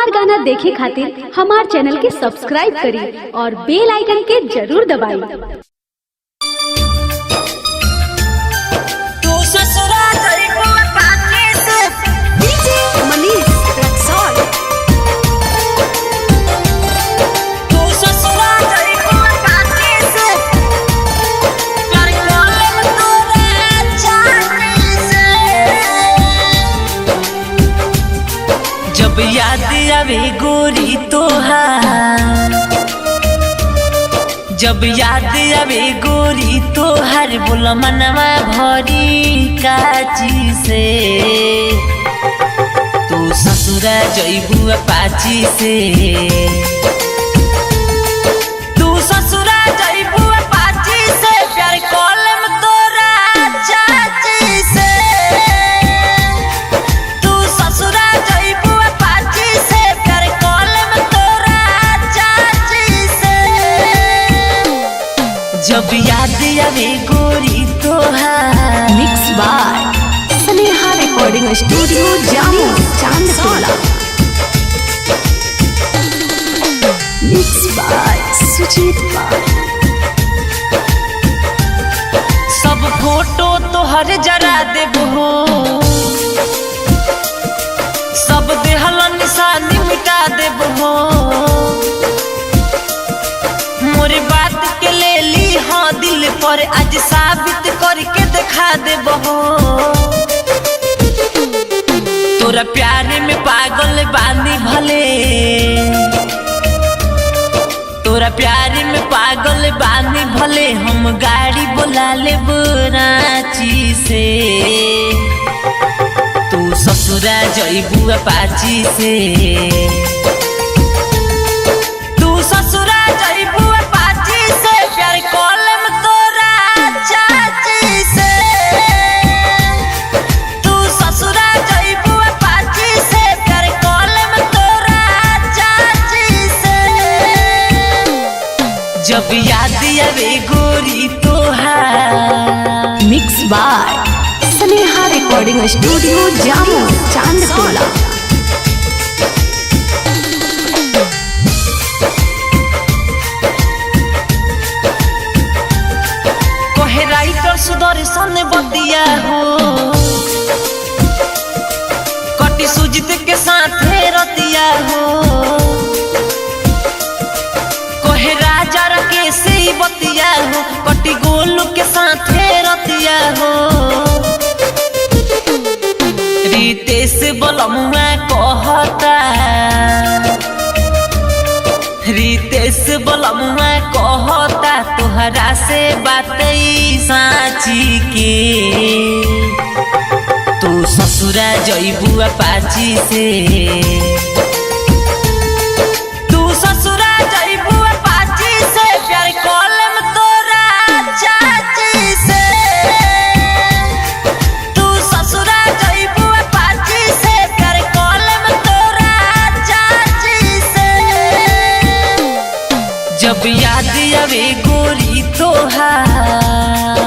हमार गाना देखे खातिर हमार चैनल के सब्सक्राइब करी और बेल आइकन के जरूर दबाई। जब याद आवे गोरी तोहार, जब याद आवे गोरी तोहार, बोल मनवा भरी काची से। तू ससुरा जइबू अपाची से, तू ससुरा जइबू अपाची से, प्यार कॉलम तोरा चाची से। तू ससुरा जइबू अपाची से, प्यार कॉलम तोरा चाची से। जब याद आवे गोरी तोहार। Mix by Sneha recording studio Jamu Chandtola. Mix by Sujeet by. सब फोटो तोहर जरा देबो, सब देहल निशानी मिटा देबो। मोरे बात के ले ली हाँ दिल पर, आज साबित करके दिखा देबो। तोरा प्यारे में पागल बानी भले, तोरा प्यारे में पागल बानी भले, हम गाड़ी बुला ले रांची से। तू ससुरा जइबू अपाची से, तू ससुरा जइबू अपाची से, प्यार कॉलम तोरा चाची से। तू ससुरा जइबू अपाची से, प्यार कॉलम तोरा चाची से। जब याद आवे गोरी तोहार। Mix by Sneha recording studio Jamu Chandtola. कहे राइटर सुदर्शन बतिया हो, कटी सुजित के साथ रतिया हो। कहे राजा राकेश बतिया हो, कटी गोलू के साथ रतिया हो। रितेश बलमुआ कहता, रितेश बलमुआ कहता, तोहरा से बात साची के। तू ससुरा जइबू अपाची से, तू ससुरा जइबू अपाची से, प्यार कॉलम तोरा चाची से। तू ससुरा जइबू अपाची से, प्यार कॉलम तोरा चाची से। जब याद आवे गोरी तोहार।